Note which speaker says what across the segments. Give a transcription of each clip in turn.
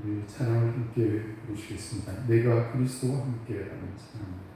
Speaker 1: 우리 찬양을 함께 부르시겠습니다. 내가 그리스도와 함께라는 찬양입니다.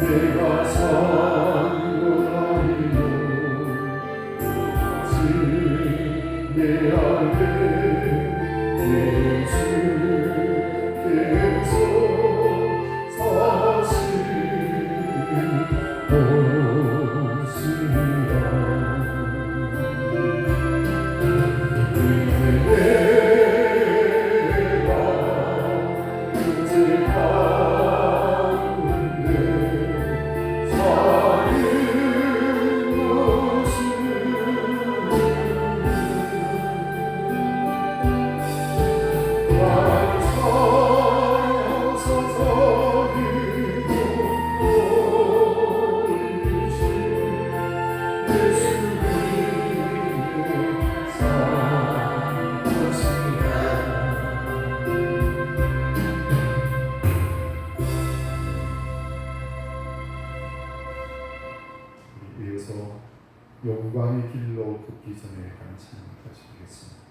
Speaker 2: 내가 산고라니요 내 안에 예수께서 사시는 곳이라
Speaker 1: 영광의 길로 걷기 전에 하는 찬양 다시 드리겠습니다.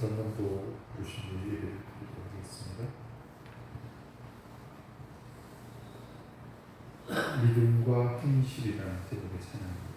Speaker 1: 전도 부르신 예배를 드리도록 하겠습니다. 믿음과 행실이라는 제목의 찬양입니다.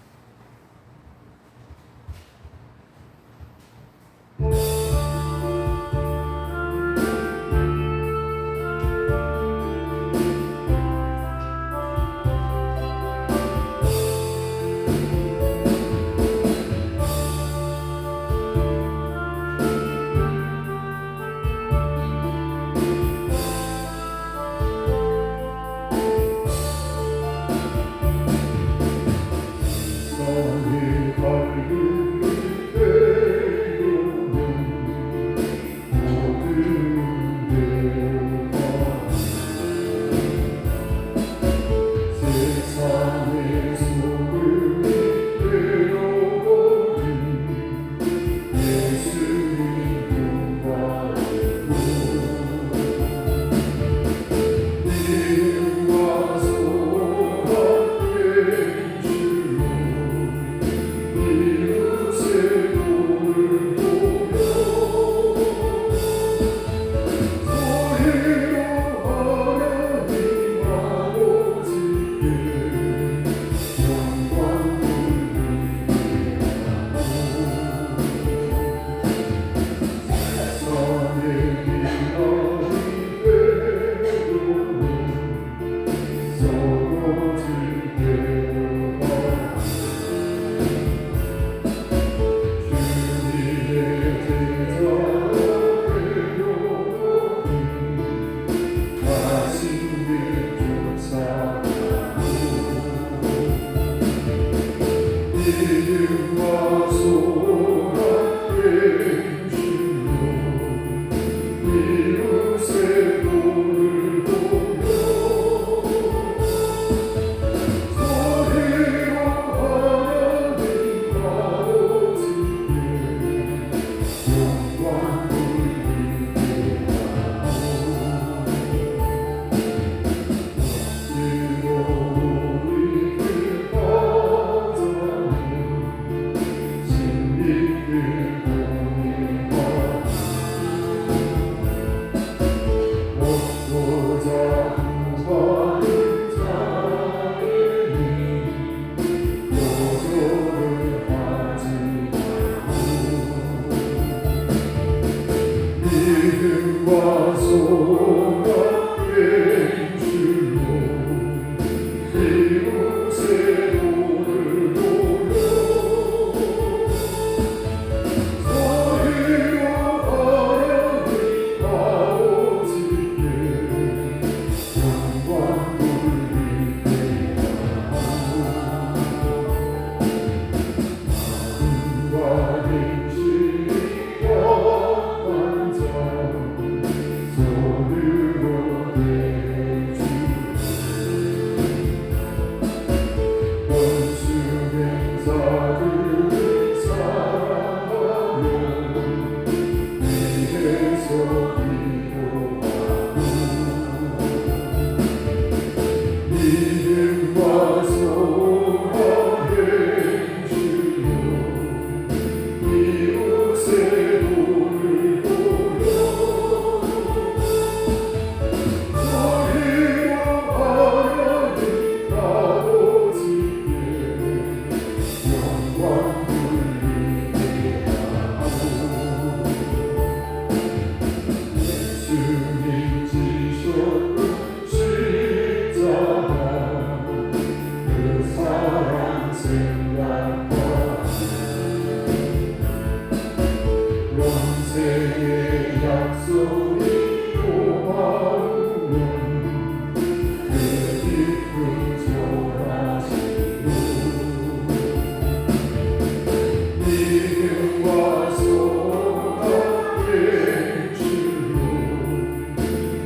Speaker 2: 믿음과 소망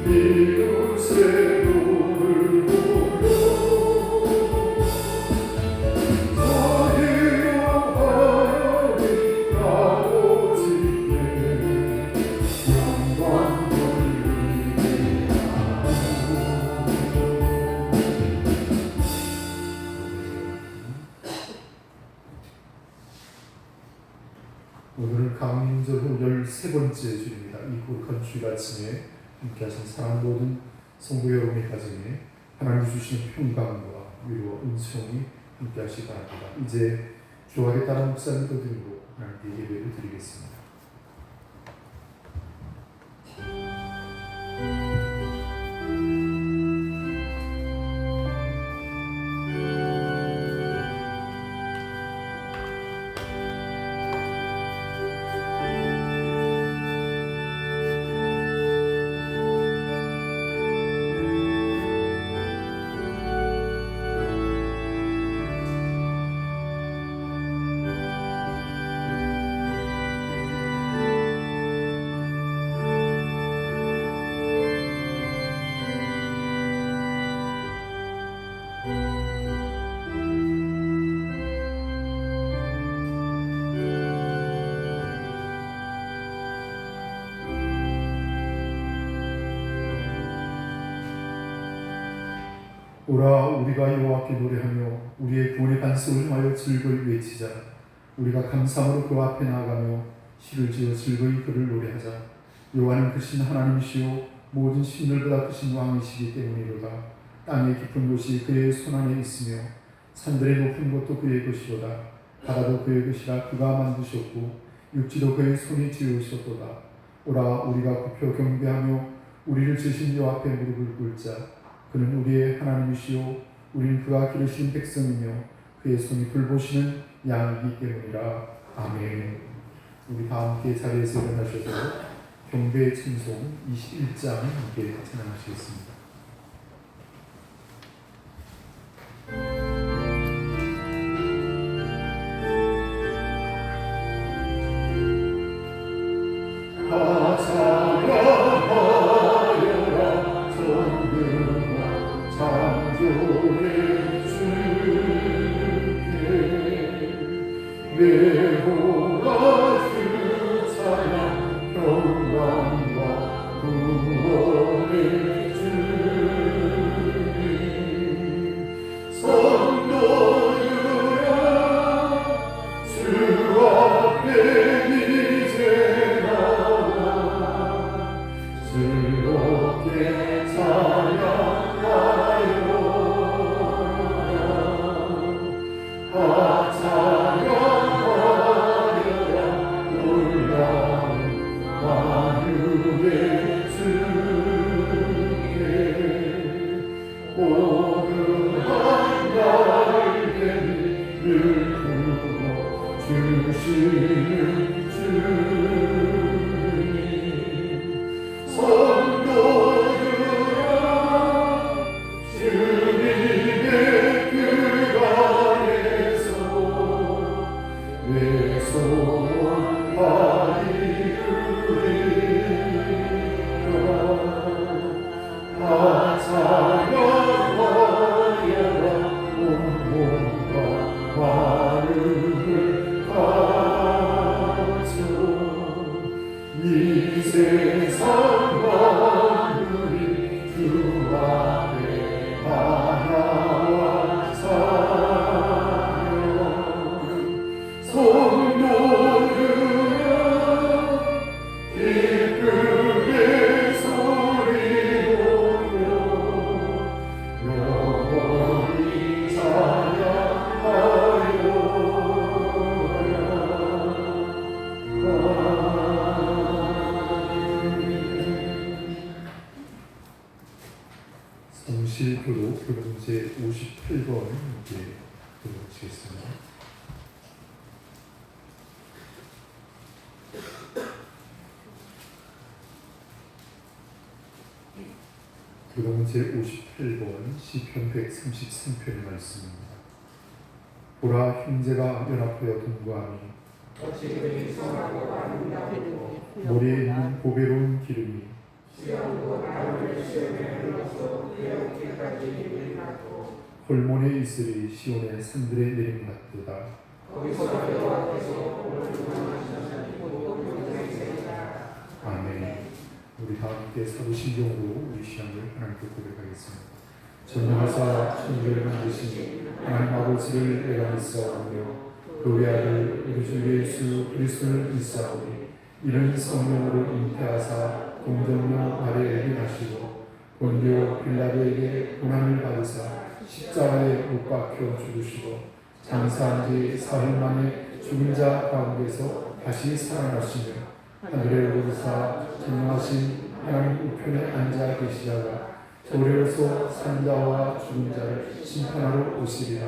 Speaker 2: 이웃의 눈을 보며 자유로 하나님 아버지께 영광
Speaker 1: 오늘은 강림절 13번째 주일입니다. 이 거룩한 주일 아침에 함께하신 사랑 모든 성도 여러분의 가정에 하나님 주시는 평강과 위로와 은총이 함께하시기 바랍니다. 이제 주하게 따라 목사님도 드리고 하나님께 예배를 드리겠습니다. 오라 우리가 여호와께 노래하며 우리의 구원의 반석을 향하여 즐거이 외치자. 우리가 감사함으로 그 앞에 나아가며 시를 지어 즐거이 그를 노래하자. 여호와는 크신 하나님이시요 모든 신들보다 크신 왕이시기 때문이로다. 땅의 깊은 곳이 그의 손안에 있으며 산들의 높은 곳도 그의 것이로다. 바다도 그의 것이라 그가 만드셨고 육지도 그의 손이 지으셨도다. 오라 우리가 굽혀 경배하며 우리를 지으신 여호와 앞에 무릎을 꿇자. 그는 우리의 하나님이시요 우리는 그가 기르시는 백성이며 그의 손이 돌보시는 양이기 때문이라. 아멘. 우리 다 함께 자리에서 일어나셔서 경배 찬송 21장 함께 찬양하시겠습니다. 성실교로 교동제 58번 이제 들어보시겠습니다. 교동제 58번 시편 133편의 말씀입니다. 보라 형제가 연합하여 동거하니 머리에 있는 보배로운 기름이 홀몬의 이슬이 시온의 산들에 내린 같도다. 아멘. 우리 다 함께 사도신경으로 우리 신앙을 하나님께 고백하겠습니다. 전능하사 천지를 만드신 하나님 아버지를 내가 믿사오며 그 외아들 우리 주 예수 그리스도를 믿사오니 이는 성령으로 잉태하사 동정녀 마리아에게 나시고 본디오 빌라도에게 고난을 받으사 십자가에 못 박혀 죽으시고 장사한 지 사흘 만에 죽은 자 가운데서 다시 살아나시며 하늘에 오르사 전능하신 하나님 우편에 앉아 계시다가 도리로서 산자와 죽은 자를 심판하러 오시리라.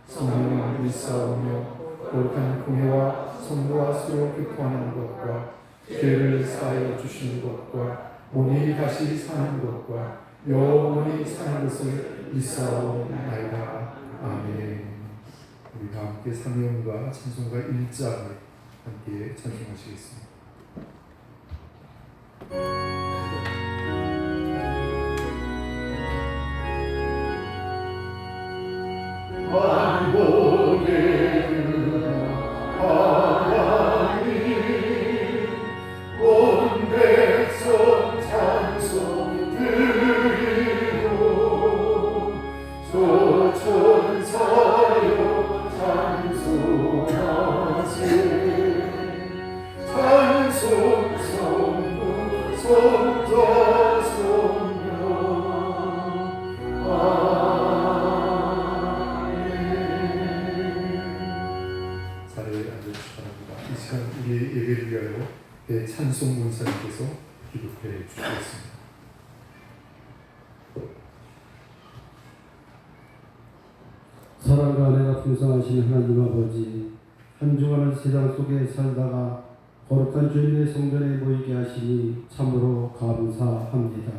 Speaker 1: 성령을 믿사오며 거룩한 공회와 성도와 서로 교통하는 것과 죄를 사하여 주시는 것과 몸이 다시 사는 것과 영원히 사는 것을 믿사오나이다. 아멘. 우리 다 함께 사명과 찬송가 1장을 함께 찬송하시겠습니다.
Speaker 2: 만복의 하나님 온 백성 찬송 드리고 조천사여 찬송하세 찬송 성부 성자 성령
Speaker 1: 이 시간 우리의 예배를 위하여 찬송 문사님께서 기도해 주시겠습니다.
Speaker 3: 사랑과 은혜가 풍성하신 하나님 아버지, 한 주간을 세상 속에 살다가 거룩한 주님의 성전에 모이게 하시니 참으로 감사합니다.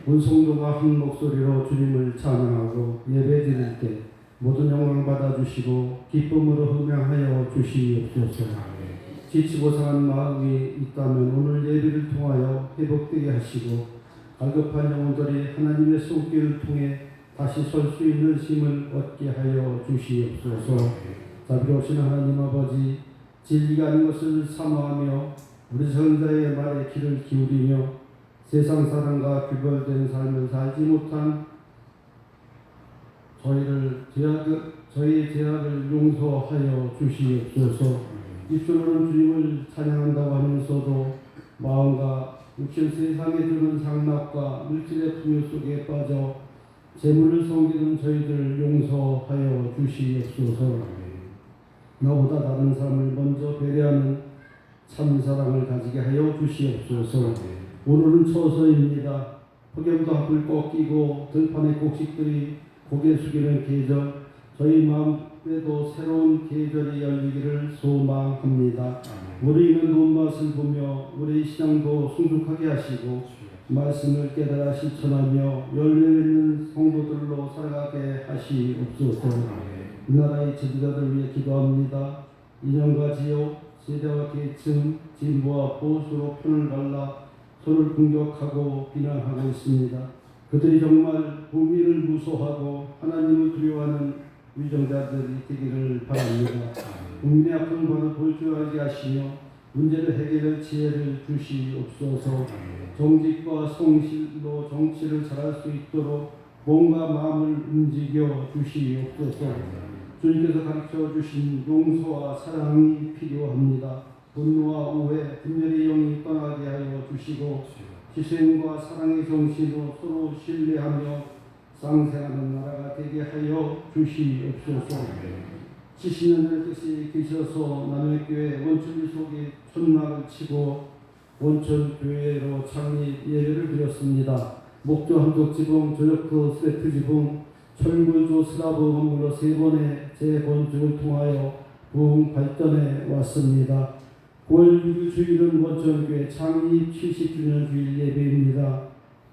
Speaker 3: 온 성도가 한 목소리로 주님을 찬양하고 예배드릴 때 모든 영광 받아주시고 기쁨으로 흠양하여 주시옵소서. 지치고 상한 마음이 있다면 오늘 예배를 통하여 회복되게 하시고 갈급한 영혼들이 하나님의 손길을 통해 다시 설 수 있는 힘을 얻게 하여 주시옵소서. 자비로우신 하나님 아버지, 진리가 아닌 것을 사모하며 우리 선자의 말에 귀를 기울이며 세상 사람과 구별된 삶을 살지 못한 저희의 죄악을 용서하여 주시옵소서. 입술로는 주님을 찬양한다고 하면서도 마음과 육신 세상에 주는 상납과 물질의 풍요 속에 빠져 재물을 섬기는 저희들 용서하여 주시옵소서. 나보다 다른 사람을 먼저 배려하는 참 사랑을 가지게 하여 주시옵소서. 오늘은 처서입니다. 폭염도 앞을 꼭 끼고 들판의 곡식들이 고개 숙이는 계절, 저희 마음에도 새로운 계절이 열리기를 소망합니다. 우리는 논맛을 보며 우리 신앙도 성숙하게 하시고 말씀을 깨달아 실천하며 열매 맺는 성도들로 살아가게 하시옵소서. 이 나라의 지도자들 위해 기도합니다. 이념과 지역, 세대와 계층, 진보와 보수로 편을 갈라 서로를 공격하고 비난하고 있습니다. 그들이 정말 범위를 무소하고 하나님을 두려워하는 위정자들이 되기를 바랍니다. 국민의 아픔을 볼줄알게 하시며 문제를 해결할 지혜를 주시옵소서. 정직과 성실로 정치를 잘할 수 있도록 몸과 마음을 움직여 주시옵소서. 주님께서 가르쳐 주신 용서와 사랑이 필요합니다. 분노와 오해, 분열의 영이 떠나게 하여 주시고 희생과 사랑의 정신으로 서로 신뢰하며 상생하는 나라가 되게 하여 주시옵소서. 70년을 뜻이 계셔서 남해교회 원천리 속에 천막을 치고 원천교회로 창립 예배를 드렸습니다. 목조 한독지붕, 조력도 스레트지붕, 철물조 스라브 건물로 3번의 재건축을 통하여 부흥 발전해 왔습니다. 9월 6일 주일은 원천교회 창립 70주년 주일 예배입니다.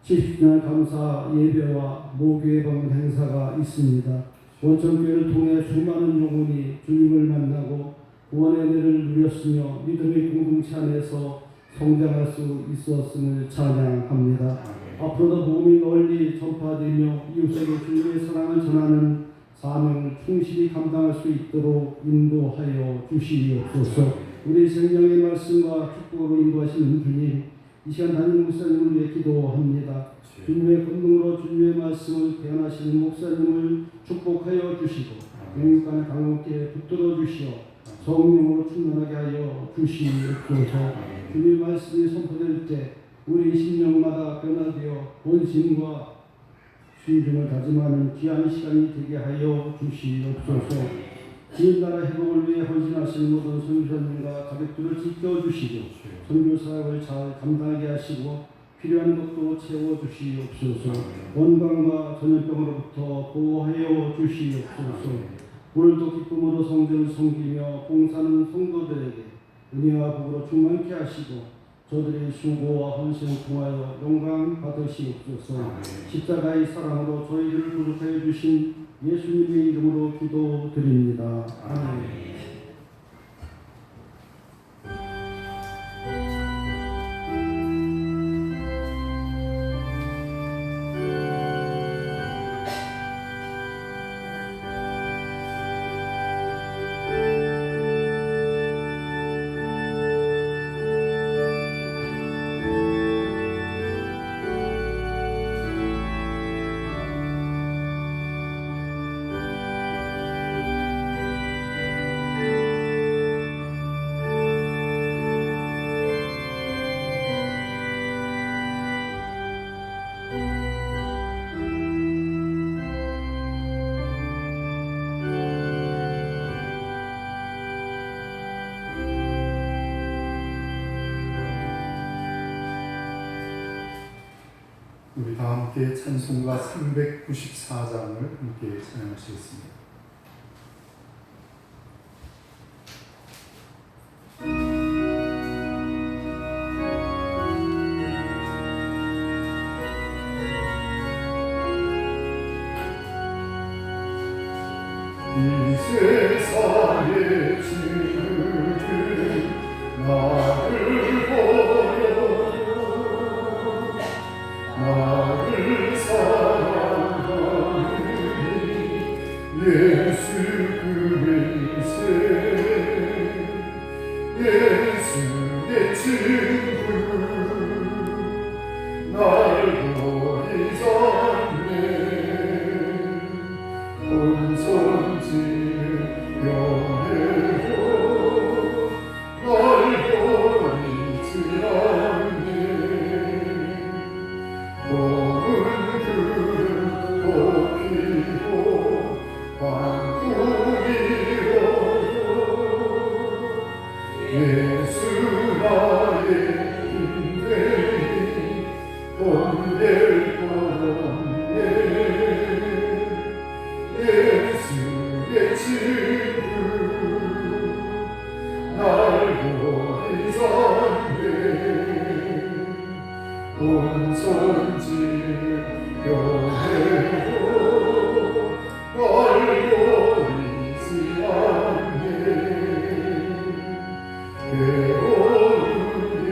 Speaker 3: 70주년 감사 예배와 모교회 방문 행사가 있습니다. 원천교회를 통해 수많은 영혼이 주님을 만나고 구원의 은혜를 누렸으며 믿음의 공동체 안에서 성장할 수 있었음을 찬양합니다. 앞으로도 복음이 널리 전파되며 이웃에게 주님의 사랑을 전하는 사명을 충실히 감당할 수 있도록 인도하여 주시옵소서. 우리 생명의 말씀과 축복으로 인도하시는 주님, 이 시간 담임 목사님을 위해 기도합니다. 주님의 권능으로 주님의 말씀을 대언하시는 목사님을 축복하여 주시고 영육간에 강롭게 붙들어 주시어 성령으로 충만하게 하여 주시옵소서. 주님의 말씀이 선포될 때 우리 심령마다 변화되어 본심과 순종을 다짐하는 귀한 시간이 되게 하여 주시옵소서. 주님 나라 회복을 위해 헌신하시는 모든 선교사님과 가족들을 지켜주시고 선교사역을 잘 감당하게 하시고 필요한 것도 채워주시옵소서. 원광과 전염병으로부터 보호하여 주시옵소서. 오늘도 기쁨으로 성전을 섬기며 봉사하는 성도들에게 은혜와 복으로 충만케 하시고 저들의 수고와 헌신을 통하여 영광 받으시옵소서. 십자가의 사랑으로 저희를 구속하여 주신 예수님의 이름으로 기도드립니다. 아멘.
Speaker 1: 우리 다 함께 찬송가 394장을 함께 찬양하시겠습니다.
Speaker 2: 이 세상의 지극은 나를 보여 나를 사랑하니 예수 그리스도 예수의 친구 날 버리지 않네 온 손짓 영해도 날 버리지 않네 검은 구름 덮이고 광풍이 오도 예수 나의 힘되니 번될 것 없네 예수의 친구 날 버리지 않네 온 손짓 영해도 날 버리지 않네 괴로운 일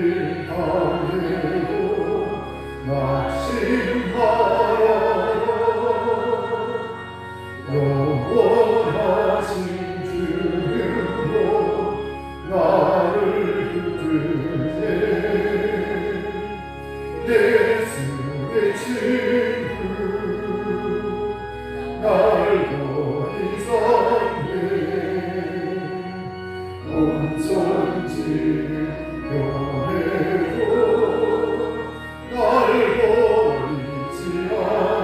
Speaker 2: 당해도 낙심하라 영원하신 주님으로 나를 붙드네 예수의 친구 날 버리지 않네 온 손짓 영해도 날 버리지 않네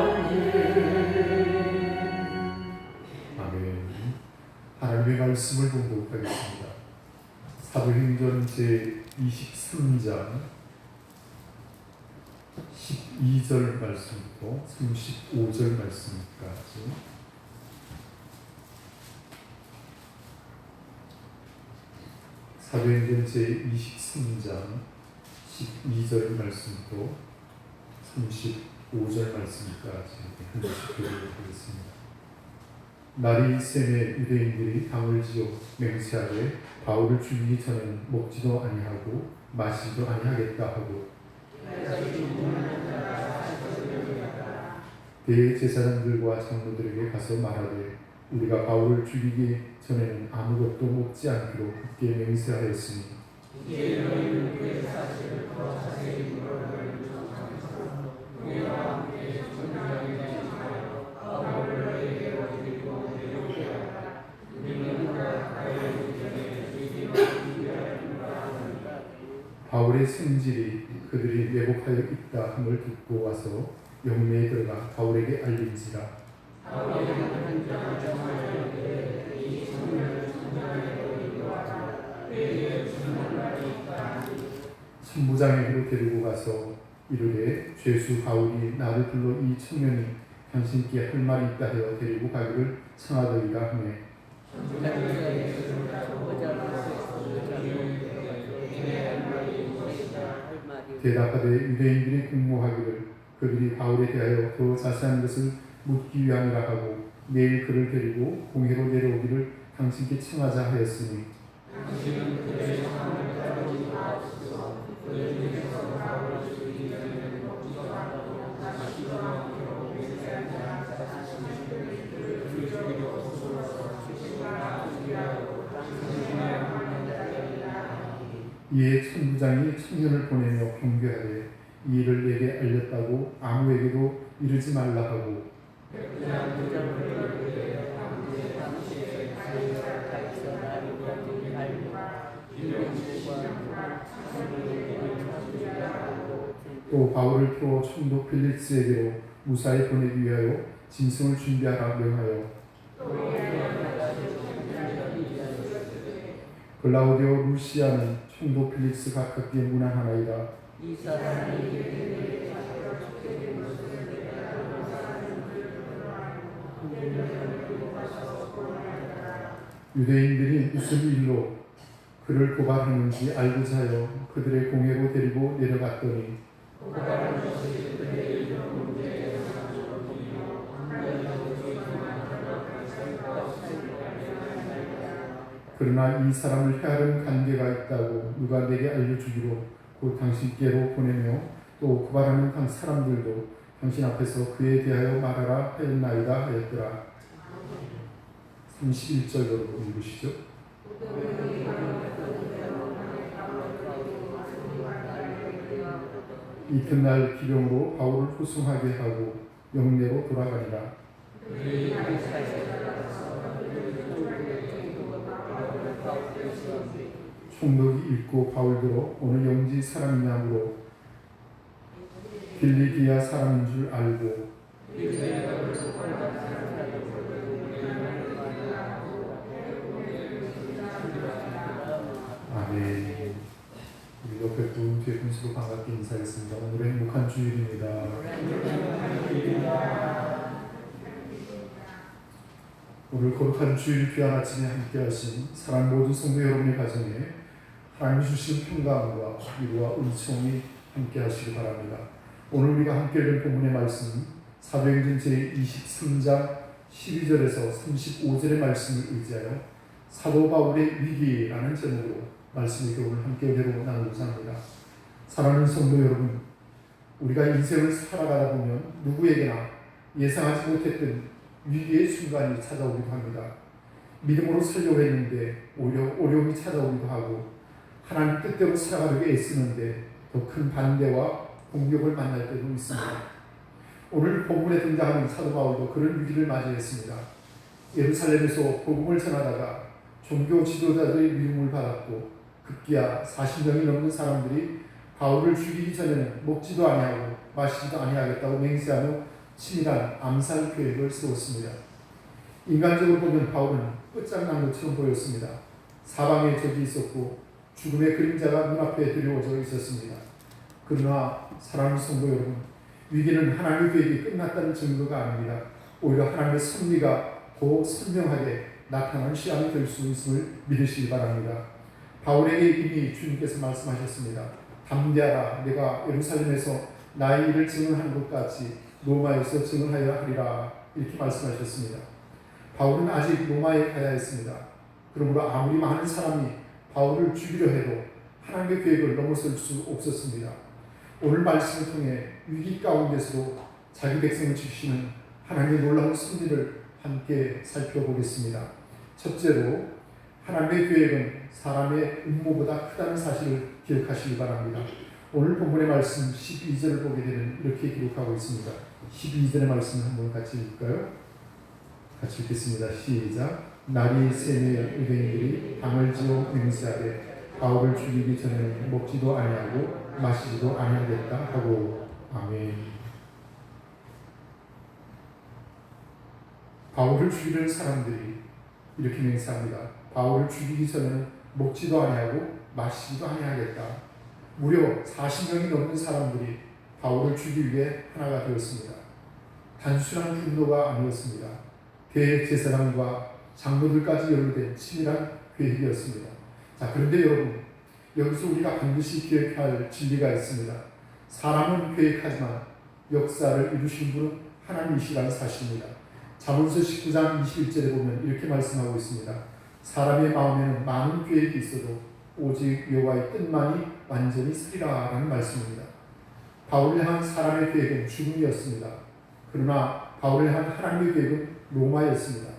Speaker 1: 아멘. 하나님의 말씀을 봉독하겠습니다. 사도행전 제23장 12절 말씀부터 35절 말씀까지 사도행전 제23장 12절 말씀부터 35절 말씀까지 한 번씩 읽어보도록 하겠습니다. 날이 샘에 유대인들이 방을 지어 맹세하되 바울을 죽이기 전에는 먹지도 아니하고 마시지도 아니하겠다 하고 대제사장들과 장로들에게 가서 말하되 우리가 바울을 죽이기 전에는 아무것도 먹지 않기로 굳게 맹세하였으니
Speaker 2: 이제 너희는 그 사실을 더 자세히 물어보는 청하면서 우리와 함께 전장에 대하여 바울을 너희에게로 데리고 내려오게 하라. 우리는 그가 가까이 오기 전에 주님을 준비하였노라 하니라.
Speaker 1: 바울의 성질이 그들이 매복하여 있다 함을 듣고 와서 영내에 들어가 바울에게 알린지라.
Speaker 2: 바울이 한자를 정하였는데 이 성령을 전장에 데리고와라. 내게 주는 날이 있다.
Speaker 1: 천부장에게로 데리고 가서 이르되 죄수 바울이 나를 불러 이 청년이 당신께 할 말이 있다 하여 데리고 가기를 청하더이다 하며 대답하되 유대인들이 공모하기를 그들이 바울에 대하여 더 자세한 것을 묻기 위함이라 하고 내일 그를 데리고 공회로 내려오기를 당신께 청하자 하였으니
Speaker 2: 당신은 그들의 상황을 따르지 마옵소서. 그들 중에서 바울을 죽이기 전에는 먹지도 않고 마시지도 않기로 맹세한 자 자신의 그를 죽이기로 없어서 죽이거나 죽이라고 당신의 하나님을 따르리라.
Speaker 1: 이에 천부장이 청년을 보내며 경계하되 이 일을 내게 알렸다고 아무에게도 이르지 말라 하고 또 바울을 표 총독 필릭스에게로 무사히 보내기 위하여 진성을 준비하라 명하여 글라우디오 루시아는 총독 필릭스 가깝게 문안하나이다.
Speaker 4: 이 사람이
Speaker 1: 유대인들이 무슨 일로 그를 고발하는지 알고자 하여 그들의 공회로 데리고 내려갔더니 그러나 이 사람을 헤아른 관계가 있다고 누가 내게 알려주기로 곧 당신께로 보내며 또 고발하는 한 사람들도 당신 앞에서 그에 대하여 말하라 하였나이다 하였더라. 31절 여러분 읽으시죠. 이튿날 기병으로 바울을 후송하게 하고 영내로 돌아가니라. 총독이 읽고 바울들어 어느 영지 사람이냐므로 빌리기아 사람인 줄 알고 아멘. 우리 옆에 분 뒤에 분수로 반갑게 인사했습니다. 오늘 행복한 주일입니다. 오늘 거룩한 주일 귀한 아침에 함께하신 사랑 모든 성도 여러분의 가정에 하나님 주신 평강과 위로와 은총이 함께하시기 바랍니다. 오늘 우리가 함께 읽은 본문의 말씀은 사도행전 제23장 12절에서 35절의 말씀을 의지하여 사도 바울의 위기라는 제목으로 말씀의 교훈을 함께 은혜로 나누고자 합니다. 사랑하는 성도 여러분, 우리가 인생을 살아가다 보면 누구에게나 예상하지 못했던 위기의 순간이 찾아오기도 합니다. 믿음으로 살려고 했는데 오히려 어려움이 찾아오기도 하고 하나님 뜻대로 살아가려고 애쓰는데 더 큰 반대와 공격을 만날 때도 있습니다. 오늘 본문에 등장하는 사도 바울도 그런 위기를 맞이했습니다. 예루살렘에서 복음을 전하다가 종교 지도자들의 미움을 받았고 급기야 40명이 넘는 사람들이 바울을 죽이기 전에는 먹지도 아니하고 마시지도 아니하겠다고 맹세하며 치밀한 암살 계획을 세웠습니다. 인간적으로 보면 바울은 끝장난 것처럼 보였습니다. 사방에 적이 있었고 죽음의 그림자가 눈앞에 드리워져 있었습니다. 그러나 사랑하는 성도 여러분, 위기는 하나님의 계획이 끝났다는 증거가 아닙니다. 오히려 하나님의 섭리가 더 선명하게 나타나는 시간이 될 수 있음을 믿으시기 바랍니다. 바울에게 이미 주님께서 말씀하셨습니다. 담대하라, 내가 예루살렘에서 나의 일을 증언한 것 같이 로마에서 증언하여야 하리라, 이렇게 말씀하셨습니다. 바울은 아직 로마에 가야 했습니다. 그러므로 아무리 많은 사람이 바울을 죽이려 해도 하나님의 계획을 넘어설 수 없었습니다. 오늘 말씀을 통해 위기 가운데서도 자기 백성을 지키시는 하나님의 놀라운 섭리를 함께 살펴보겠습니다. 첫째로 하나님의 계획은 사람의 음모보다 크다는 사실을 기억하시기 바랍니다. 오늘 본문의 말씀 12절을 보게 되면 이렇게 기록하고 있습니다. 12절의 말씀 한번 같이 읽을까요? 같이 읽겠습니다. 시작. 날이 새매 유대인들이 방을 지어 맹세하되 바울을 죽이기 전에는 먹지도 아니하고 마시지도 아니하겠다 하고. 아멘. 바울을 죽이는 사람들이 이렇게 맹세합니다. 바울을 죽이기 전에는 먹지도 아니하고 마시지도 아니하겠다. 무려 40명이 넘는 사람들이 바울을 죽이기 위해 하나가 되었습니다. 단순한 분노가 아니었습니다. 대제사장과 장로들까지 연루된 치밀한 계획이었습니다. 자, 그런데 여러분, 여기서 우리가 반드시 기억해야 할 진리가 있습니다. 사람은 계획하지만 역사를 이루신 분은 하나님이시라는 사실입니다. 잠언서 19장 21절에 보면 이렇게 말씀하고 있습니다. 사람의 마음에는 많은 계획이 있어도 오직 여호와의 뜻만이 완전히 서리라 라는 말씀입니다. 바울을 향한 사람의 계획은 죽음이었습니다. 그러나 바울을 향한 하나님의 계획은 로마였습니다.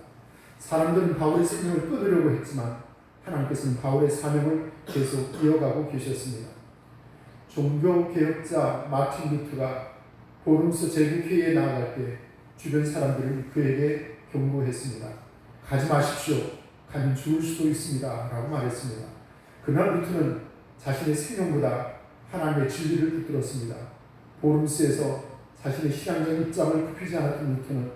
Speaker 1: 사람들은 바울의 생명을 끊으려고 했지만 하나님께서는 바울의 사명을 계속 이어가고 계셨습니다. 종교개혁자 마틴 루터가 포럼스 제국회의에 나아갈 때 주변 사람들은 그에게 경고했습니다. 가지 마십시오. 가면 죽을 수도 있습니다. 라고 말했습니다. 그러나 루터는 자신의 생명보다 하나님의 진리를 붙들었습니다. 포럼스에서 자신의 신앙적 입장을 굽히지 않았던 루터는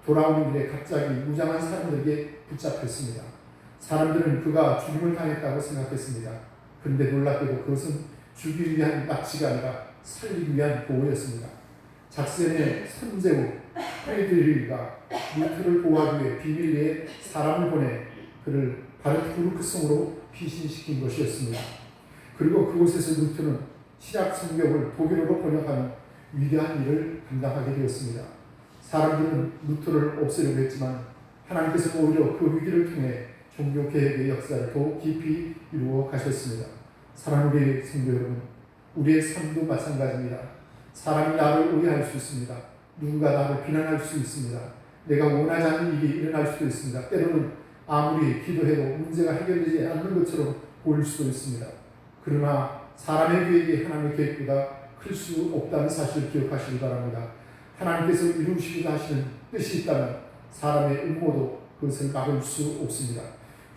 Speaker 1: 돌아오는 길에 갑자기 무장한 사람들에게 붙잡혔습니다. 사람들은 그가 죽임을 당했다고 생각했습니다. 그런데 놀랍게도 그것은 죽이기 위한 납치가 아니라 살리기 위한 보호였습니다. 작센의 선제우 프레드리히가 루터를 보호하기 위해 비밀리에 사람을 보내 그를 바르트부르크 성으로 피신시킨 것이었습니다. 그리고 그곳에서 루터는 신약 성경을 독일어로 번역하는 위대한 일을 감당하게 되었습니다. 사람들은 루터를 없애려고 했지만 하나님께서 오히려 그 위기를 통해 종교개혁의 역사를 더욱 깊이 이루어 가셨습니다. 사랑하는 성도 여러분, 우리의 삶도 마찬가지입니다. 사람이 나를 오해할 수 있습니다. 누군가 나를 비난할 수 있습니다. 내가 원하지 않는 일이 일어날 수도 있습니다. 때로는 아무리 기도해도 문제가 해결되지 않는 것처럼 보일 수도 있습니다. 그러나 사람의 계획이 하나님의 계획보다 클 수 없다는 사실을 기억하시기 바랍니다. 하나님께서 이루시고자 하시는 뜻이 있다면 사람의 음모도 그것을 막을 수 없습니다.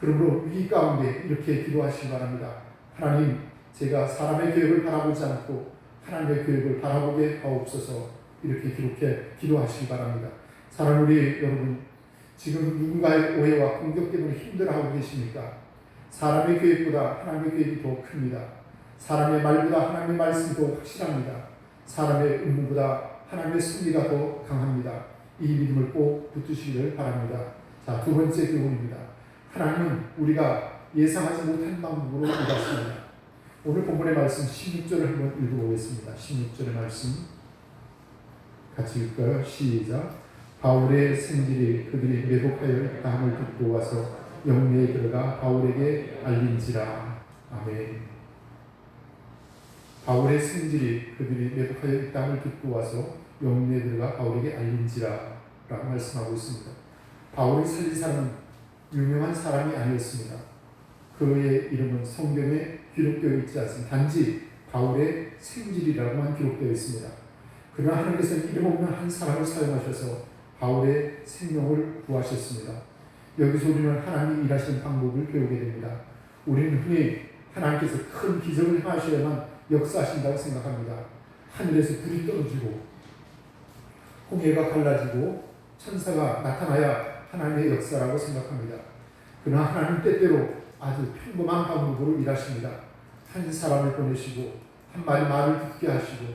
Speaker 1: 그러므로 위기 가운데 이렇게 기도하시기 바랍니다. 하나님, 제가 사람의 계획을 바라보지 않고 하나님의 계획을 바라보게 하옵소서. 이렇게 기도하시기 바랍니다. 사랑하는 우리 여러분, 지금 누군가의 오해와 공격 때문에 힘들어하고 계십니까? 사람의 계획보다 하나님의 계획이 더 큽니다. 사람의 말보다 하나님의 말씀이 더 확실합니다. 사람의 음모보다 하나님의 섭리가 더 강합니다. 이 믿음을 꼭 붙드시기를 바랍니다. 자, 두 번째 교훈입니다. 하나님은 우리가 예상하지 못한 방법으로 일하십니다. 오늘 본문의 말씀 16절을 한번 읽어보겠습니다. 16절의 말씀 같이 읽을까요? 시작. 바울의 생질이 그들이 매복하여 있다함을 듣고 와서 영내에 들어가 바울에게 알린지라. 아멘. 바울의 생질이 그들이 매복하여 있다함을 듣고 와서 영내에 들어가 바울에게 알린지라 라고 말씀하고 있습니다. 바울이 살린 사람은 유명한 사람이 아니었습니다. 그의 이름은 성경에 기록되어 있지 않습니다. 단지 바울의 생질이라고만 기록되어 있습니다. 그러나 하나님께서는 이름 없는 한 사람을 사용하셔서 바울의 생명을 구하셨습니다. 여기서 우리는 하나님이 일하시는 방법을 배우게 됩니다. 우리는 흔히 하나님께서 큰 기적을 하셔야만 역사하신다고 생각합니다. 하늘에서 불이 떨어지고 홍해가 갈라지고 천사가 나타나야 하나님의 역사라고 생각합니다. 그러나 하나님 때때로 아주 평범한 방법으로 일하십니다. 한 사람을 보내시고 한 마디 말을 듣게 하시고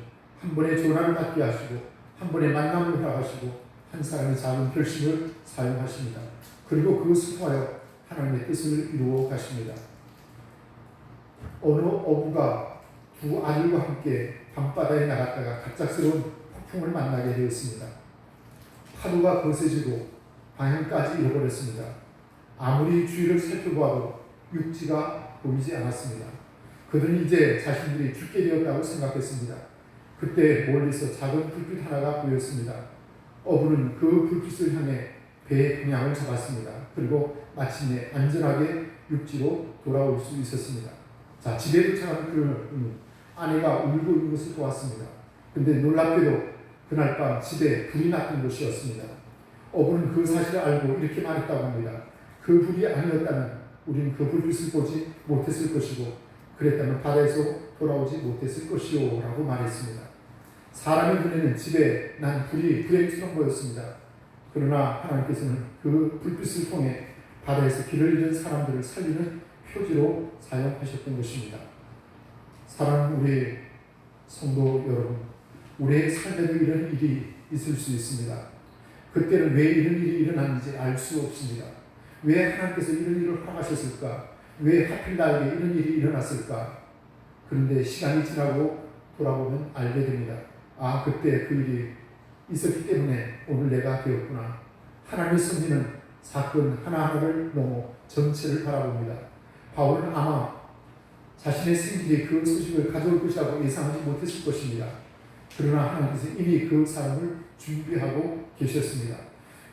Speaker 1: 한 번의 전화를 받게 하시고 한 번의 만남을 허락하시고 한 사람의 작은 결심을 사용하십니다. 그리고 그것을 통하여 하나님의 뜻을 이루어 가십니다. 어느 어부가 두 아들과 함께 밤바다에 나갔다가 갑작스러운 폭풍을 만나게 되었습니다. 파도가 거세지고 방향까지 잃어버렸습니다. 아무리 주위를 살펴보아도 육지가 보이지 않았습니다. 그들은 이제 자신들이 죽게 되었다고 생각했습니다. 그때 멀리서 작은 불빛 하나가 보였습니다. 어부는 그 불빛을 향해 배의 방향을 잡았습니다. 그리고 마침내 안전하게 육지로 돌아올 수 있었습니다. 자, 집에 도착한 그 아내가 울고 있는 것을 보았습니다. 근데 놀랍게도 그날 밤 집에 불이 났던 것이었습니다. 어부는 그 사실을 알고 이렇게 말했다고 합니다. 그 불이 아니었다면 우리는 그 불빛을 보지 못했을 것이고 그랬다면 바다에서 돌아오지 못했을 것이요 라고 말했습니다. 사람의 눈에는 집에 난 불이 불행처럼 보였습니다. 그러나 하나님께서는 그 불빛을 통해 바다에서 길을 잃은 사람들을 살리는 표지로 사용하셨던 것입니다. 사랑하는 우리 성도 여러분, 우리의 삶에도 이런 일이 있을 수 있습니다. 그때는 왜 이런 일이 일어났는지 알 수 없습니다. 왜 하나님께서 이런 일을 허락하셨을까? 왜 하필 나에게 이런 일이 일어났을까? 그런데 시간이 지나고 돌아보면 알게 됩니다. 아, 그때 그 일이 있었기 때문에 오늘 내가 되었구나. 하나님의 섭리는 사건 하나하나를 넘어 전체를 바라봅니다. 바울은 아마 자신의 생길이 그 소식을 가져올 것이라고 예상하지 못했을 것입니다. 그러나 하나님께서 이미 그 사람을 준비하고 계셨습니다.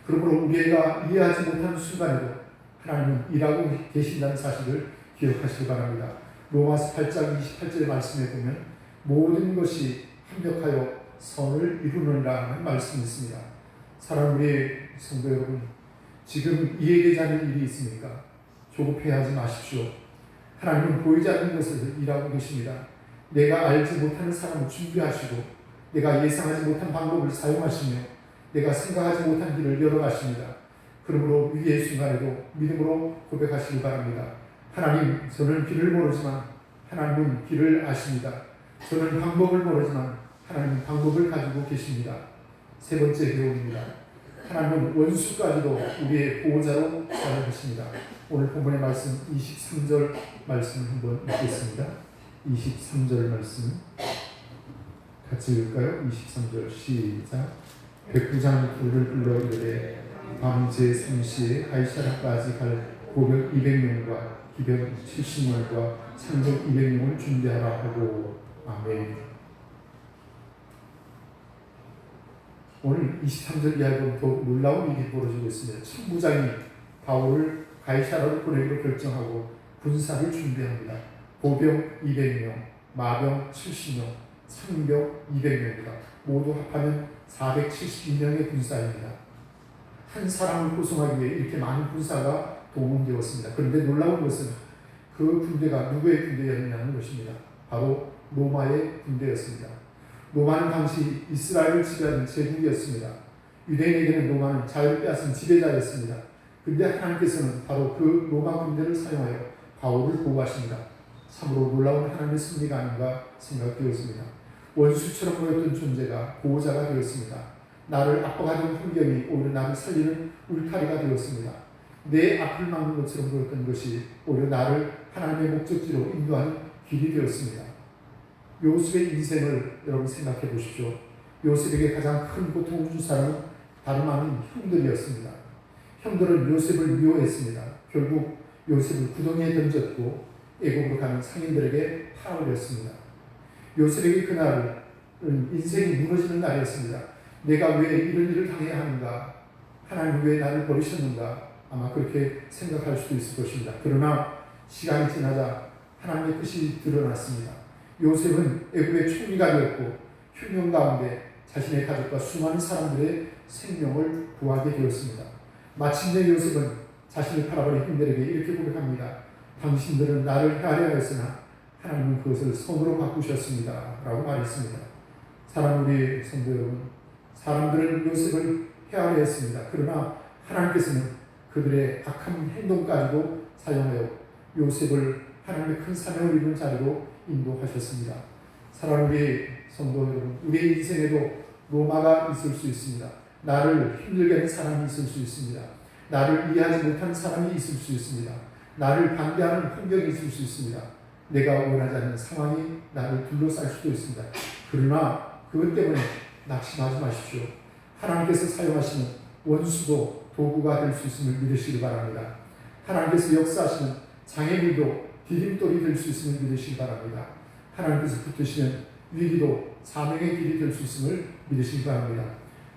Speaker 1: 그러므로 우리가 이해하지 못하는 순간에도 하나님은 일하고 계신다는 사실을 기억하시기 바랍니다. 로마서 8장 28절의 말씀에 보면 모든 것이 합력하여 선을 이루느니라 하는 말씀이 있습니다. 사랑하는 우리 성도 여러분, 지금 이해되지 않는 일이 있습니까? 조급해하지 마십시오. 하나님은 보이지 않는 것을 일하고 계십니다. 내가 알지 못하는 사람을 준비하시고 내가 예상하지 못한 방법을 사용하시며 내가 생각하지 못한 길을 열어가십니다. 그러므로 위기의 순간에도 믿음으로 고백하시기 바랍니다. 하나님, 저는 길을 모르지만 하나님은 길을 아십니다. 저는 방법을 모르지만 하나님은 방법을 가지고 계십니다. 세 번째 교훈입니다. 하나님은 원수까지도 우리의 보호자로 사용하십니다. 오늘 본문의 말씀 23절 말씀을 한번 읽겠습니다. 23절 말씀 같이 읽을까요? 23절 시작. 백부장 불을 불러 이르되 밤 제3시에 가이사랴까지 갈 고병 200명과 기병 70명과 상병 200명을 준비하라 하고. 아멘. 오늘 23절 이하에 보면 더욱 놀라운 일이 벌어지고 있습니다. 천부장이 바울을 가이사랴로 보내기로 결정하고 군사를 준비합니다. 보병 200명, 마병 70명, 상병 200명입니다. 모두 합하면 472명의 군사입니다. 한 사람을 구성하기 위해 이렇게 많은 군사가 동원되었습니다. 그런데 놀라운 것은 그 군대가 누구의 군대였냐는 것입니다. 바로 로마의 군대였습니다. 로마는 당시 이스라엘을 지배하는 제국이었습니다. 유대인에게는 로마는 자유를 빼앗은 지배자였습니다. 그런데 하나님께서는 바로 그 로마 군대를 사용하여 바울을 보호하십니다. 참으로 놀라운 하나님의 섭리가 아닌가 생각되었습니다. 원수처럼 보였던 존재가 보호자가 되었습니다. 나를 압박하는 환경이 오히려 나를 살리는 울타리가 되었습니다. 내 앞을 막는 것처럼 보였던 것이 오히려 나를 하나님의 목적지로 인도하는 길이 되었습니다. 요셉의 인생을 여러분 생각해 보십시오. 요셉에게 가장 큰 고통을 준 사람은 다름 아닌 형들이었습니다. 형들은 요셉을 미워했습니다. 결국 요셉을 구덩이에 던졌고 애국으로 가는 상인들에게 팔아버렸습니다. 요셉에게 그날은 인생이 무너지는 날이었습니다. 내가 왜 이런 일을 당해야 하는가? 하나님 왜 나를 버리셨는가? 아마 그렇게 생각할 수도 있을 것입니다. 그러나 시간이 지나자 하나님의 뜻이 드러났습니다. 요셉은 애굽의 총리가 되었고 흉년 가운데 자신의 가족과 수많은 사람들의 생명을 구하게 되었습니다. 마침내 요셉은 자신을 팔아버린 형들에게 이렇게 고백합니다. 당신들은 나를 해하려 했으나 하나님은 그것을 선으로 바꾸셨습니다. 라고 말했습니다. 사랑하는 우리 성도 여러분, 사람들은 요셉을 해하려 했습니다. 그러나 하나님께서는 그들의 악한 행동까지도 사용하여 요셉을 하나님의 큰 사명을 이루는 자리로 인도하셨습니다. 사랑하는 우리 성도 여러분, 우리의 인생에도 로마가 있을 수 있습니다. 나를 힘들게 하는 사람이 있을 수 있습니다. 나를 이해하지 못하는 사람이 있을 수 있습니다. 나를 반대하는 환경이 있을 수 있습니다. 내가 원하지 않는 상황이 나를 둘러쌀 수도 있습니다. 그러나 그것 때문에 낙심하지 마십시오. 하나님께서 사용하시는 원수도 도구가 될 수 있음을 믿으시기 바랍니다. 하나님께서 역사하시는 장애물도 디딤돌이 될 수 있음을 믿으시기 바랍니다. 하나님께서 붙드시는 위기도 사명의 길이 될 수 있음을 믿으시기 바랍니다.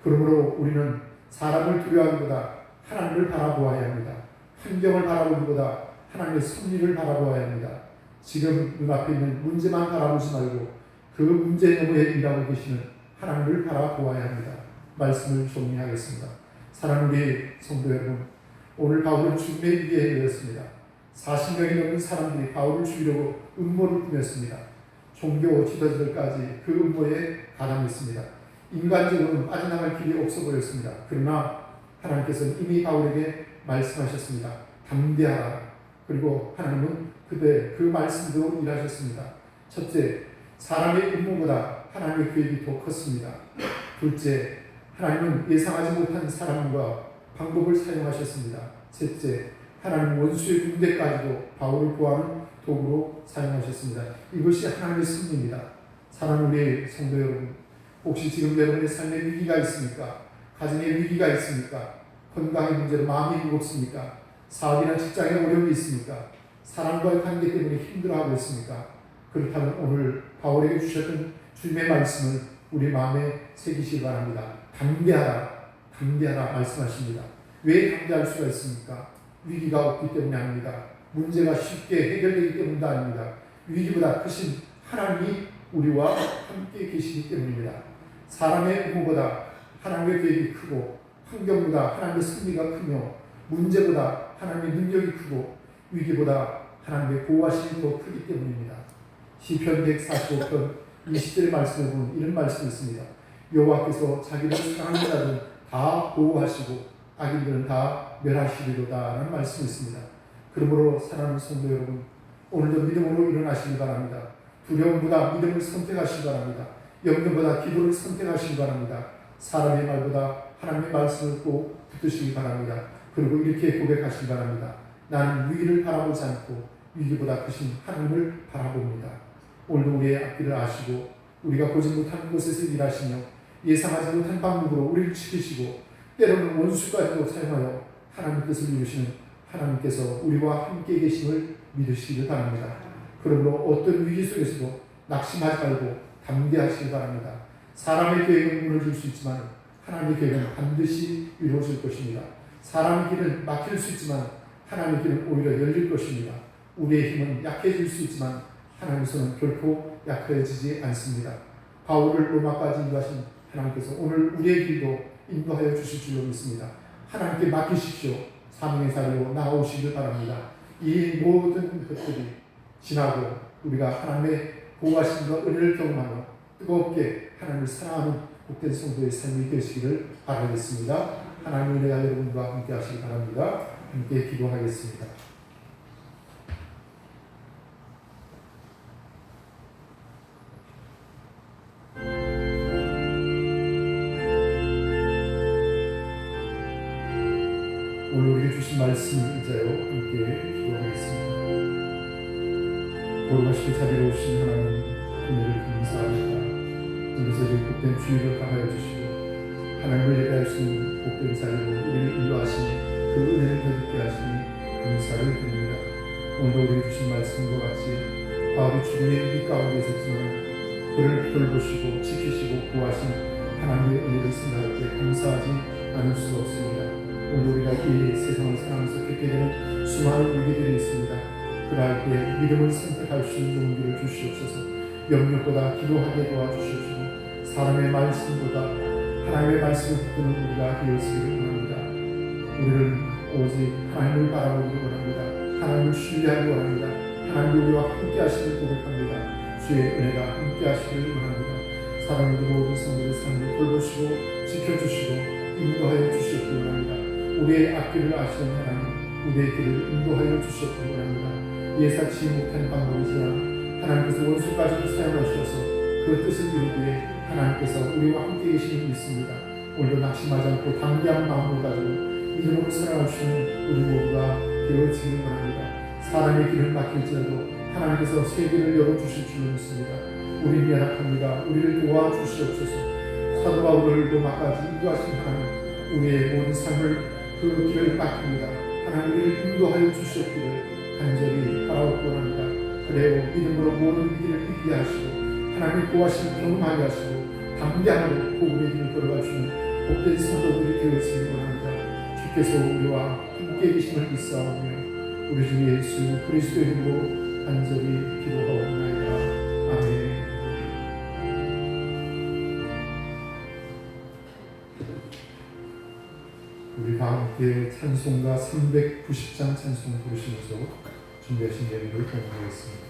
Speaker 1: 그러므로 우리는 사람을 두려워하기보다 하나님을 바라보아야 합니다. 환경을 바라보기보다 하나님의 섭리를 바라보아야 합니다. 지금 눈앞에 있는 문제만 바라보지 말고 그 문제 너머에 일하고 계시는 하나님을 바라보아야 합니다. 말씀을 정리하겠습니다. 사랑하는 우리 성도 여러분, 오늘 바울은 죽음의 위기에 이르렀습니다. 40명이 넘는 사람들이 바울을 죽이려고 음모를 꾸몄습니다. 종교 지도자들까지 그 음모에 가담했습니다. 인간적으로는 빠져나갈 길이 없어 보였습니다. 그러나 하나님께서는 이미 바울에게 말씀하셨습니다. 담대하라. 그리고 하나님은 그 말씀대로 일하셨습니다. 첫째, 사람의 음모보다 하나님의 계획이 더 컸습니다. 둘째, 하나님은 예상하지 못한 사람과 방법을 사용하셨습니다. 셋째, 하나님 원수의 군대까지도 바울을 구하는 도구로 사용하셨습니다. 이것이 하나님의 섭리입니다. 사랑하는 우리 성도 여러분, 혹시 지금 여러분의 삶에 위기가 있습니까? 가정에 위기가 있습니까? 건강의 문제로 마음이 무겁습니까? 사업이나 직장에 어려움이 있습니까? 사람과의 관계 때문에 힘들어하고 있습니까? 그렇다면 오늘 바울에게 주셨던 주님의 말씀을 우리 마음에 새기시기 바랍니다. 담대하라, 담대하라 말씀하십니다. 왜 담대할 수가 있습니까? 위기가 없기 때문이 아닙니다. 문제가 쉽게 해결되기 때문도 아닙니다. 위기보다 크신 하나님이 우리와 함께 계시기 때문입니다. 사람의 의무보다 하나님의 계획이 크고, 환경보다 하나님의 섭리가 크며, 문제보다 하나님의 능력이 크고, 위기보다 하나님의 보호하심이 더 크기 때문입니다. 시편 145편 20절의 말씀을 보면 이런 말씀이 있습니다. 여호와께서 자기를 사랑하는 자들은 다 보호하시고 악인들은 다 멸하시리로다 라는 말씀이 있습니다. 그러므로 사랑하는 성도 여러분, 오늘도 믿음으로 일어나시기 바랍니다. 두려움보다 믿음을 선택하시기 바랍니다. 염려보다 기도를 선택하시기 바랍니다. 사람의 말보다 하나님의 말씀을 꼭 붙드시기 바랍니다. 그리고 이렇게 고백하시기 바랍니다. 나는 위기를 바라보지 않고 위기보다 크신 하나님을 바라봅니다. 오늘도 우리의 앞길을 아시고 우리가 보지 못한 곳에서 일하시며 예상하지 못한 방법으로 우리를 지키시고 때로는 원수까지도 사용하여 하나님 뜻을 이루시는 하나님께서 우리와 함께 계심을 믿으시길 바랍니다. 그러므로 어떤 위기 속에서도 낙심하지 말고 담대하시기 바랍니다. 사람의 계획은 무너질 수 있지만 하나님의 계획은 반드시 이루어질 것입니다. 사람의 길은 막힐 수 있지만 하나님의 길은 오히려 열릴 것입니다. 우리의 힘은 약해질 수 있지만 하나님의 손은 결코 약해지지 않습니다. 바울을 로마까지 인도하신 하나님께서 오늘 우리의 길도 인도하여 주실 줄로 믿습니다. 하나님께 맡기십시오. 사명의 자리로 나아오시길 바랍니다. 이 모든 것들이 지나고 우리가 하나님의 보호하심과 은혜를 경험하며 뜨겁게 하나님을 사랑하는 복된 성도의 삶이 되시기를 바라겠습니다. 하나님의 은혜가 여러분과 함께 하시기 바랍니다. 함께 기도하겠습니다. 오늘 우리에게 주신 말씀을 의지하여 함께 기도하겠습니다. 보루가시게 자비로 오신 하나님, 은혜를 감사합니다. 우리에게 복된 주의를 다하여 주시고 하나님을 예배할 수 있는 복된 자리로 우리를 인도하시니 그 은혜를 더럽게 하시니 감사를 드립니다. 오늘도 우리에게 주신 말씀과 같이 바울이 죽음의 위기 가운데 있었지만 그를 돌보시고 지키시고 구하신 하나님의 은혜를 생각할 때 감사하지 않을 수가 없습니다. 오늘 우리가 이 세상을 살아가면서 겪게 되는 수많은 위기들이 있습니다. 그럴 때 믿음을 선택할 수 있는 용기를 주시옵소서. 염려보다 기도하게 도와주시옵시고 사람의 말씀보다 하나님의 말씀을 듣는 우리가 되었으기를 원합니다. 우리는 오직 하나님을 바라보기를 원합니다. 하나님을 신뢰하기 원합니다. 하나님이 우리와 함께 하시길 고백합니다. 주의 은혜가 함께 하시기를 원합니다. 사랑하는 모든 성도의 삶을 돌보시고 지켜주시고 인도하여 주시옵기를 원합니다. 우리의 앞길을 아시는 하나님, 우리의 길을 인도하여 주시옵기를 원합니다. 예사치 못한 방법이지만 하나님께서 원수까지도 사용하셔서 그 뜻을 이루기 위해 하나님께서 우리와 함께 계시는 믿습니다. 오늘도 낙심하지 않고 담대한 마음을 가지고 믿음으로 살아갈 수 있는 우리 모두가 되어지기를 원합니다. 사람의 길을 막힐지라도 하나님께서 새 길을 열어주실 줄로 믿습니다. 우리는 연약합니다. 우리를 도와주시옵소서. 사도 바울을 로마까지 인도하신 하나님, 우리의 모든 삶을 그 길을 맡깁니다. 하나님 우리를 인도하여 주시옵기를 간절히 바라옵고 합니다. 그래요 믿음으로 모든 위기를 이기게 하시고 하나님의 구하심을 경험하게 하시고 담대함으로 복음의 길을 걸어가 주는 복된 성도들이 되어지기 원합니다. 주께서 우리와 함께 계심을 믿사오며 우리 주 예수 그리스도의 이름으로 간절히 기도하옵나이다. 아멘. 우리 다 함께 찬송가 390장 찬송을 부르시면서 준비하신 예배를 공개하겠습니다.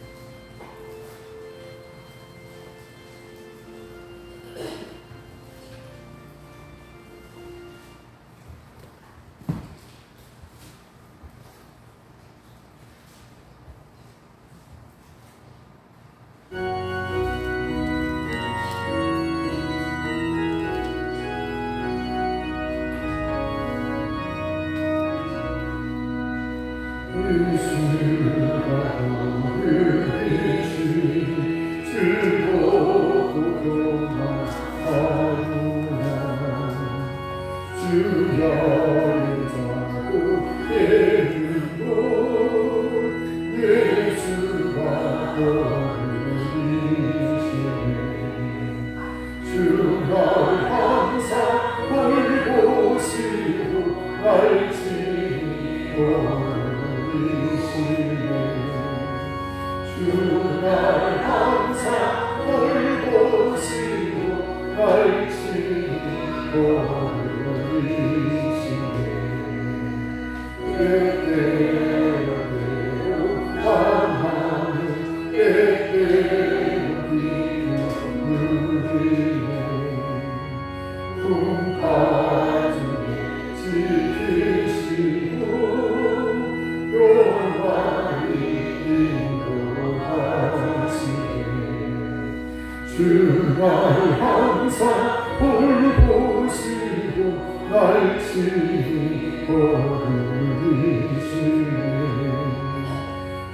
Speaker 2: 주날 항상 돌보시고 날 지키시네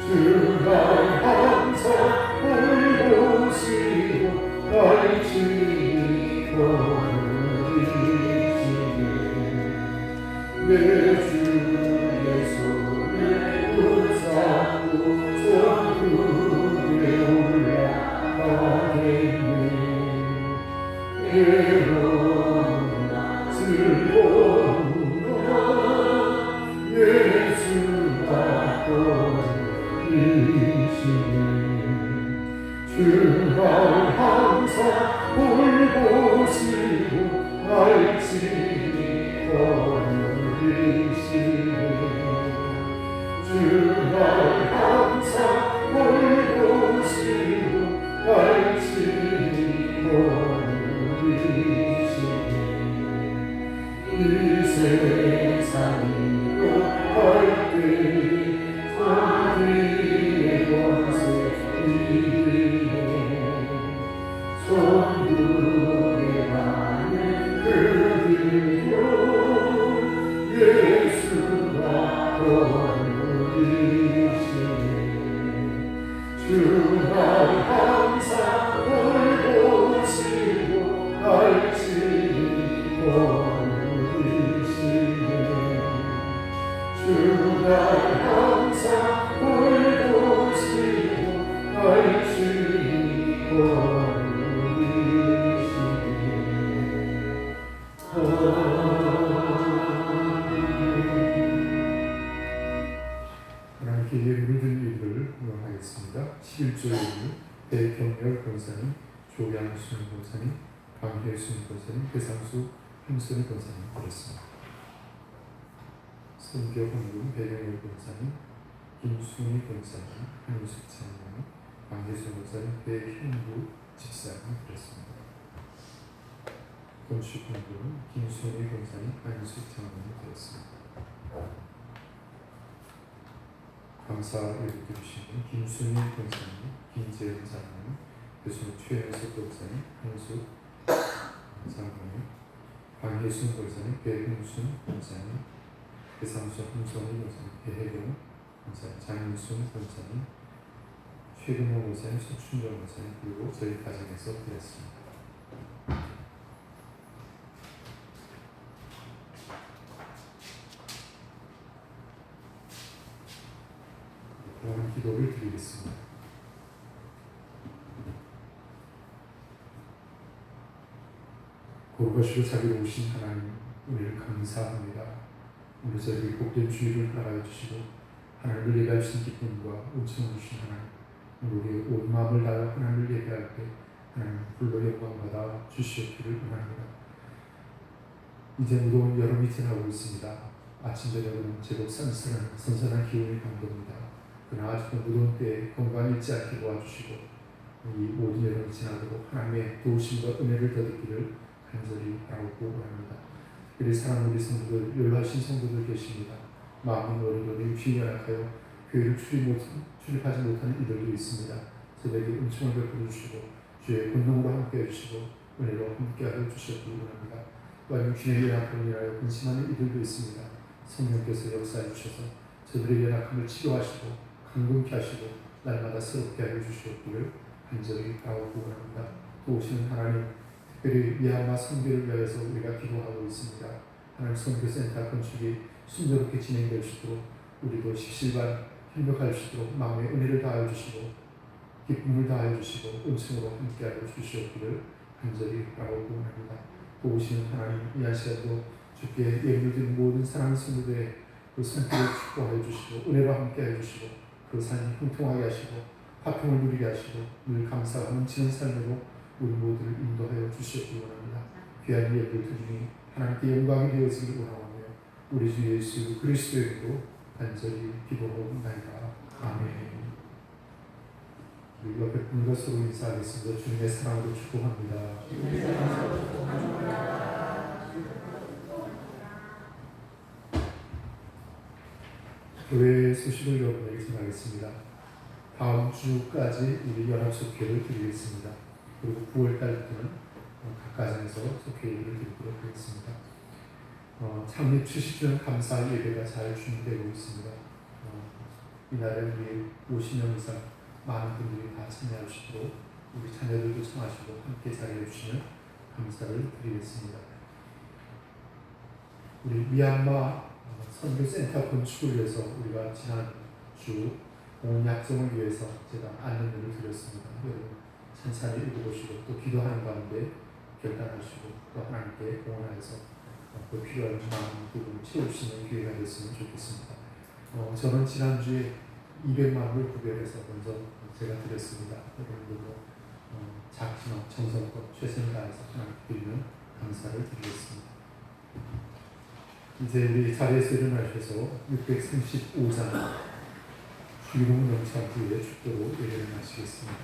Speaker 2: 주날 항상 돌보시고 날 지키시네 내 주의 손을 붙잡고 천국에 올라가겠네 외로우나 즐거우나 예수가 보이시네 주날 항상 돌보시고 날 지키시네 주날 항상 돌보시고 날 지키시네 이 세상이 욕할 때에 자기의 권세 이기네 천국에 가는 그들도 예수가 보이시네 주날 항상 돌보시고 날 지키시네 주날 항상 돌보시고 날 지키시네
Speaker 1: 하나님께 예물을 드릴 일을 공헌하겠습니다. 11조의 배경렬 권사님, 조양순 권사님, 강혜순 권사님, 배상수 힘순 권사님 그렇습니다. 선교헌금 배경렬 권사님, 김순희 권사님, 한유숙 장로님, 강혜순 권사님, 배현구 집사님 그렇습니다. 건축헌금 김순희 권사님, 한유숙 장로님 그렇습니다. 감사 읽어주시는 김순희 권사님, 김재현 장로님, 교수 최현숙 권사님, 한숙 장로님, 강혜순 권사님, 배흥순 권사님, 배상수 홍성희 권사님, 배혜경 권사님, 장인순 권사님, 최근호 권사님, 손춘정 권사님 그리고 저희 가정에서 드렸습니다. 그런 기도를 드리겠습니다. 고르고시로 자비로 오신 하나님, 우리를 감사합니다. 오늘 저희에게 복된 주일을 허락하여 주시고 하나님을 예배할 수 있는 기쁨과 은총을 주신 하나님, 우리의 온 마음을 다하여 하나님을 예배할 때 하나님 불로 영광받아 주시옵기를 원합니다. 이제 무더운 여름이 지나고 있습니다. 아침 저녁은 제법 선선한 기운이 감돕니다. 그러나 아직도 무더운 때에 건강을 잊지 않게 도와주시고 이 모든 여름이 지나도록 하나님의 도우심과 은혜를 더듬기를 간절히 바라고 원합니다. 그리 사랑하는 우리 성도들, 연로하신 성도들 계십니다. 마음이 어린어린 육신이 연약하여 교회를 출입하지 못하는 이들도 있습니다. 저들에게 은총을 베풀어 주시고 주의 권능으로 함께해 주시고 은혜로 함께하여 주셨기 원합니다. 또한 육신의 연약함을 인하여 근심하는 이들도 있습니다. 성령께서 역사해 주셔서 저들의 연약함을 치료하시고 강건케 하시고 날마다 새롭게 하여 주시옵기를 간절히 바라고 원합니다. 도우시는 하나님, 특별히 미얀마 선교를 위해서 우리가 기도하고 있습니다. 하나님 선교센터 건축이 순조롭게 진행될 수 있도록 우리도 십실반 행복할 수 있도록 마음의 은혜를 다하여 주시고 기쁨을 다하여 주시고 은총으로 함께하여 주시옵기를 간절히 바라고 원합니다. 도우시는 하나님, 이 시간도 주께 예물드린 모든 사랑하는 성도들의 그 손길을 축복하여 주시고 은혜로 함께하여 주시고 그 삶이 형통하게 하시고 화평을 누리게 하시고 늘 감사와 넘치는 삶으로 우리 모두를 인도하여 주시옵기 원합니다. 귀한 예물 드리니 하나님께 영광이 되어지기를 원하오며 우리 주 예수 그리스도의 이름으로 간절히 기도하옵나이다. 아멘. 우리 옆에 분과 서로 인사하겠습니다. 주님의 사랑으로 축복합니다. 교회 소식을 여러분에게 전하겠습니다. 다음 주까지 우리 연합속회를 드리겠습니다. 그리고 9월 달부터는 각 가정에서 속회 예배를 드리도록 하겠습니다. 창립 70주년 감사 예배가 잘 준비되고 있습니다. 이날에 우리 50명 이상 많은 분들이 다 참여할 수 있도록 우리 자녀들도 청하시고 함께 자리해 주시면 감사를 드리겠습니다. 우리 미얀마 선교센터 건축을 위해서 우리가 지난주 온 약정을 위해서 제가 안내문을 드렸습니다. 여러분 찬찬히 읽어보시고 또 기도하는 가운데 결단하시고 또 하나님께 응원하여서 또 필요한 마음 부분을 채울 수 있는 기회가 됐으면 좋겠습니다. 저는 지난주에 200만 불 구별해서 먼저 제가 드렸습니다. 여러분들도 작지만 정성껏 최선을 다해서 하나님께 드리는 감사를 드리겠습니다. 이제 우리 자리에서 일어나셔서 635장 주기록 명찰 후에 축도로 예배를 마치겠습니다.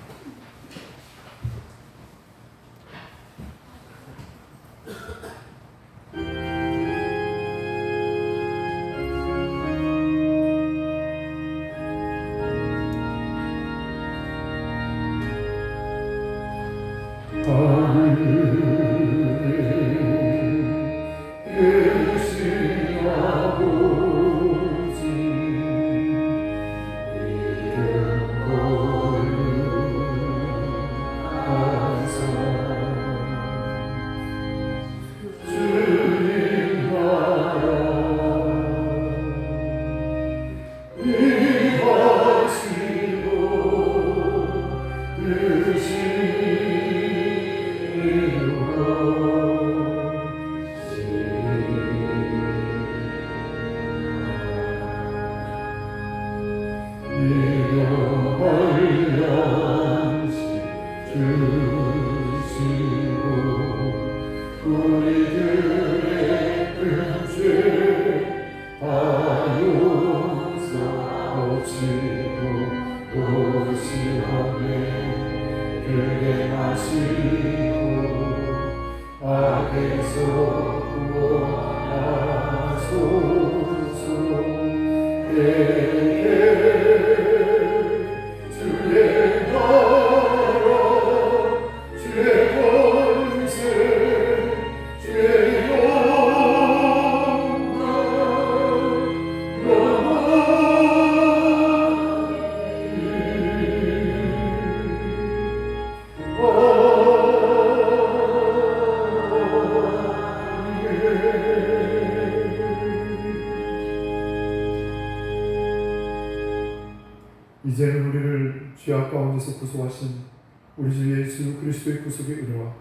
Speaker 1: 이제는 우리를 죄악 가운데서 구속하신 우리 주 예수 그리스도의 구속의 은혜와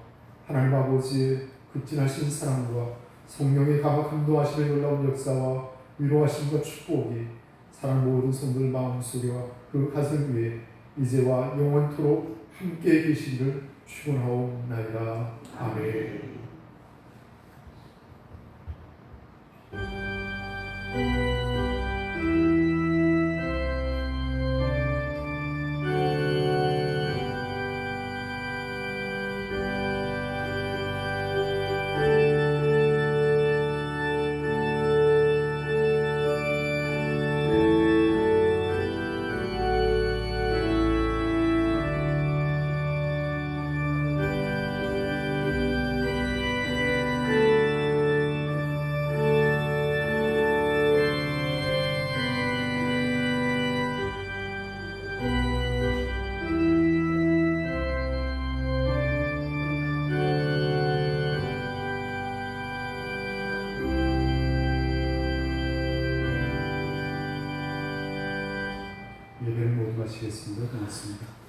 Speaker 1: 하나님 아버지의 극진하신 사랑과 성령의 감화 감동하시는 놀라운 역사와 위로하심과 축복이 사랑 모든 성들 마음속에와 그 가슴 위에 이제와 영원토록 함께 계시기를 축원하옵나이다. 아멘. 예배를 모두 마치겠습니다. 고맙습니다.